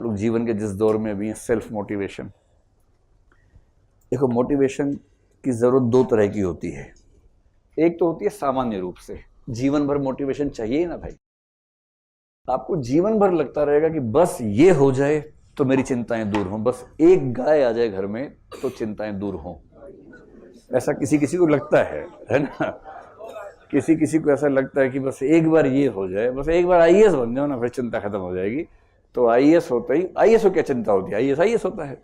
आप लोग जीवन के जिस दौर में अभी हैं, सेल्फ मोटिवेशन। देखो, मोटिवेशन की ज़रूरत दो तरह की होती है। एक तो होती है सामान्य रूप से, जीवन भर मोटिवेशन चाहिए ही ना भाई। आपको जीवन भर लगता रहेगा कि बस ये हो जाए तो मेरी चिंताएं दूर हों, बस एक गाय आ जाए घर में तो चिंताएं दूर हों। ऐसा किसी किसी को लगता है ना। किसी किसी को ऐसा लगता है कि बस एक बार ये हो जाए, बस एक बार आईएएस बन जाओ ना, फिर चिंता खत्म हो जाएगी। तो आईएएस होता ही, आईएएस को क्या चिंता होती है? आईएएस आईएएस होता है,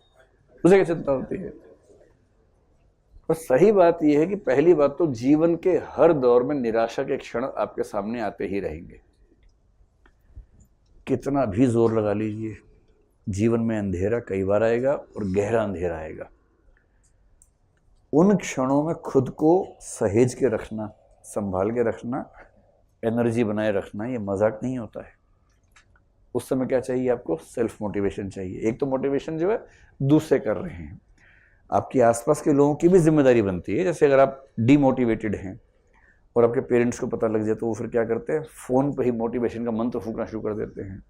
उसे क्या चिंता होती है? पर सही बात यह है कि पहली बात तो जीवन के हर दौर में निराशा के क्षण आपके सामने आते ही रहेंगे। कितना भी जोर लगा लीजिए, जीवन में अंधेरा कई बार आएगा और गहरा अंधेरा आएगा। उन क्षणों में खुद को सहेज के रखना, संभाल के रखना, एनर्जी बनाए रखना, ये मजाक नहीं होता है। उस समय क्या चाहिए आपको? सेल्फ मोटिवेशन चाहिए। एक तो मोटिवेशन जो है दूसरे कर रहे हैं, आपके आसपास के लोगों की भी जिम्मेदारी बनती है। जैसे अगर आप डीमोटिवेटेड हैं और आपके पेरेंट्स को पता लग जाए तो वो फिर क्या करते हैं? फ़ोन पे ही मोटिवेशन का मंत्र फूकना शुरू कर देते हैं।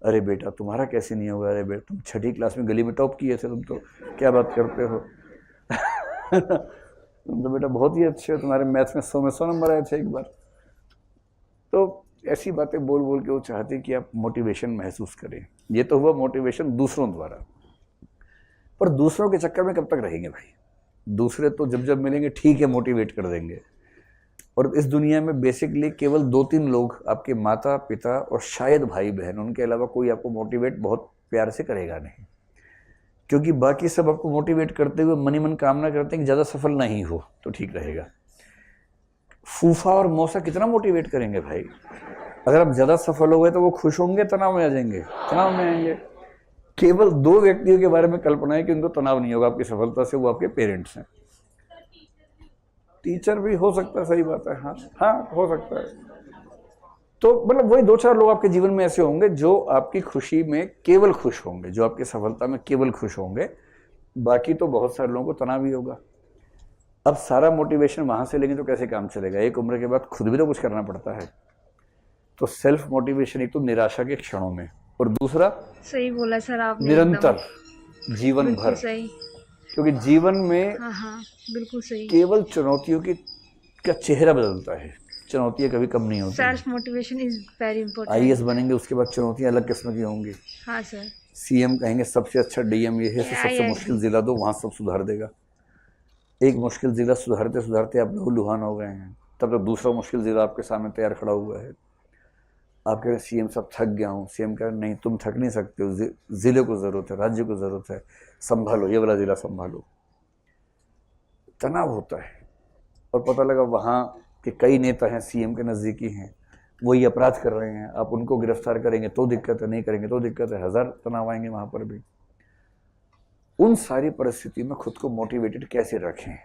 अरे बेटा तुम्हारा कैसे नहीं होगा, अरे बेटा तुम 6ठी क्लास में गली में टॉप किए थे, तुम तो क्या बात करते हो तुम तो बेटा बहुत ही अच्छे हो, तुम्हारे मैथ्स में 100 में 100 नंबर आए थे एक बार। तो ऐसी बातें बोल बोल के वो चाहते हैं कि आप मोटिवेशन महसूस करें। ये तो हुआ मोटिवेशन दूसरों द्वारा, पर दूसरों के चक्कर में कब तक रहेंगे भाई? दूसरे तो जब जब मिलेंगे ठीक है मोटिवेट कर देंगे। और इस दुनिया में बेसिकली केवल 2-3 लोग, आपके माता पिता और शायद भाई बहन, उनके अलावा कोई आपको मोटिवेट बहुत प्यार से करेगा नहीं। क्योंकि बाकी सब आपको मोटिवेट करते हुए मनी मन कामना करते हैं कि ज़्यादा सफल नहीं हो तो ठीक रहेगा। फूफा और मौसा कितना मोटिवेट करेंगे भाई? अगर आप ज़्यादा सफल हो गए तो वो खुश होंगे, तनाव में आ जाएंगे, तनाव में आएंगे। केवल 2 व्यक्तियों के बारे में कल्पना है कि उनको तनाव नहीं होगा आपकी सफलता से, वो आपके पेरेंट्स हैं। टीचर भी हो सकता है, सही बात है, हाँ हाँ हो सकता है। तो मतलब वही 2-4 लोग आपके जीवन में ऐसे होंगे जो आपकी खुशी में केवल खुश होंगे, जो आपकी सफलता में केवल खुश होंगे। बाकी तो बहुत सारे लोगों को तनाव ही होगा। अब सारा मोटिवेशन वहां से लेंगे तो कैसे काम चलेगा? एक उम्र के बाद खुद भी तो कुछ करना पड़ता है। तो सेल्फ मोटिवेशन एक तो निराशा के क्षणों में, और दूसरा सही बोला सर आपने, निरंतर जीवन भर। सही। क्योंकि जीवन में हाँ बिल्कुल सही, केवल चुनौतियों का चेहरा बदलता है, चुनौतियां कभी कम नहीं होती। Self motivation is very important. IAS बनेंगे उसके बाद चुनौतियां अलग किस्म की होंगी। हाँ सर। सीएम कहेंगे सबसे अच्छा डीएम ये है, सबसे मुश्किल जिला दो, वहां सब सुधार देगा। एक मुश्किल जिला सुधारते सुधारते आप लहूलुहान हो गए हैं, तब तक दूसरा मुश्किल जिला आपके सामने तैयार खड़ा हुआ है। आप कह रहे हैं सीएम साहब थक गया हूँ, सीएम कह रहे नहीं तुम थक नहीं सकते हो, जिले को जरूरत है, राज्य को जरूरत है, संभालो ये वाला जिला संभालो। तनाव होता है। और पता लगा वहाँ के कई नेता हैं, सीएम के नज़दीकी हैं, वही अपराध कर रहे हैं, आप उनको गिरफ्तार करेंगे तो दिक्कत है, नहीं करेंगे तो दिक्कत है, 1000 तनाव आएंगे वहाँ पर भी। उन सारी परिस्थिति में खुद को मोटिवेटेड कैसे रखें?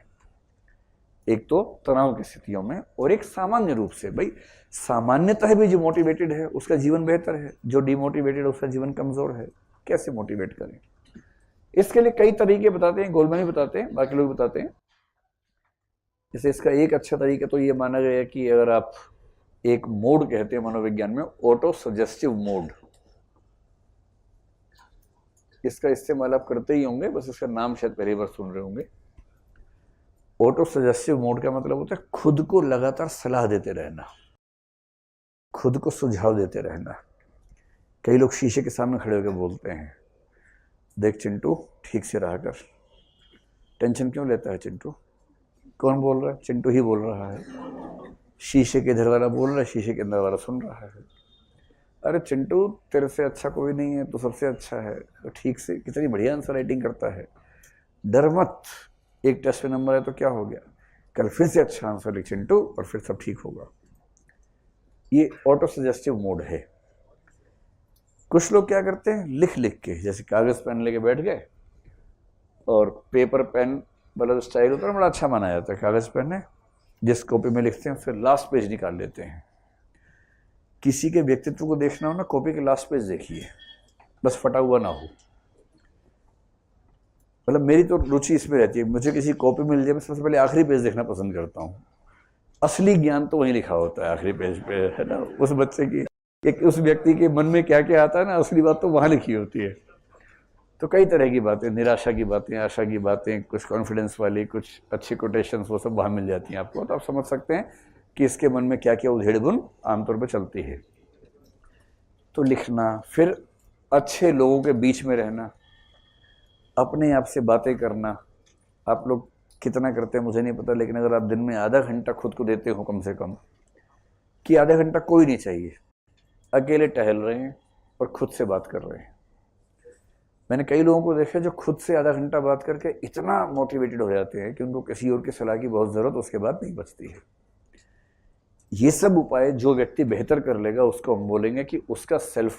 एक तो तनाव की स्थितियों में, और एक सामान्य रूप से। भाई सामान्यतः भी जो मोटिवेटेड है उसका जीवन बेहतर है, जो डिमोटिवेटेड है उसका जीवन कमजोर है। कैसे मोटिवेट करें? इसके लिए कई तरीके बताते हैं, गोलमैन भी बताते हैं, बाकी लोग बताते हैं। जैसे इसका एक अच्छा तरीका तो ये माना गया है कि अगर आप एक मोड कहते हैं मनोविज्ञान में, ऑटो सजेस्टिव मोड, इसका इस्तेमाल आप करते ही होंगे, बस इसका नाम शायद पहली बार सुन रहे होंगे। ऑटो सजेस्टिव मोड का मतलब होता है खुद को लगातार सलाह देते रहना, खुद को सुझाव देते रहना। कई लोग शीशे के सामने खड़े होकर बोलते हैं, देख चिंटू ठीक से रहा कर, टेंशन क्यों लेता है चिंटू? कौन बोल रहा है? चिंटू ही बोल रहा है। शीशे के इधर वाला बोल रहा है, शीशे के अंदर वाला सुन रहा है। अरे चिंटू तेरे से अच्छा कोई नहीं है, तू सबसे अच्छा है, तो ठीक से कितनी बढ़िया आंसर राइटिंग करता है, डर मत, एक टेस्ट में नंबर है तो क्या हो गया, कल फिर से अच्छा आंसर लिख चिंटू और फिर सब ठीक होगा। ये ऑटो सजेस्टिव मोड है। कुछ लोग क्या करते हैं, लिख लिख के, जैसे कागज पेन लेके बैठ गए, और पेपर पेन वाला जो स्टाइल होता है बड़ा अच्छा माना जाता है, कागज पेन है जिस कॉपी में लिखते हैं फिर लास्ट पेज निकाल लेते हैं। किसी के व्यक्तित्व को देखना हो ना, कॉपी के लास्ट पेज देखिए, बस फटा हुआ ना हो। मतलब मेरी तो रुचि इसमें रहती है, मुझे किसी कॉपी मिल जाए मैं सबसे पहले आखिरी पेज देखना पसंद करता हूँ। असली ज्ञान तो वहीं लिखा होता है आखिरी पेज पे, है ना, उस बच्चे की कि उस व्यक्ति के मन में क्या क्या आता है ना, असली बात तो वहाँ लिखी होती है। तो कई तरह की बातें, निराशा की बातें, आशा की बातें, कुछ कॉन्फिडेंस वाली, कुछ अच्छी कोटेशंस, वो सब वहाँ मिल जाती हैं आपको। तो आप समझ सकते हैं कि इसके मन में क्या क्या उधेड़-बुन आमतौर पर चलती है। तो लिखना, फिर अच्छे लोगों के बीच में रहना, अपने आप से बातें करना। आप लोग कितना करते हैं मुझे नहीं पता, लेकिन अगर आप दिन में आधा घंटा खुद को देते हो कम से कम, कि आधा घंटा कोई नहीं चाहिए, अकेले टहल रहे हैं और खुद से बात कर रहे हैं। मैंने कई लोगों को देखा जो खुद से आधा घंटा बात करके इतना मोटिवेटेड हो जाते हैं कि उनको किसी और की सलाह की बहुत ज़रूरत उसके बाद नहीं बचती है। ये सब उपाय जो व्यक्ति बेहतर कर लेगा उसको हम बोलेंगे कि उसका सेल्फ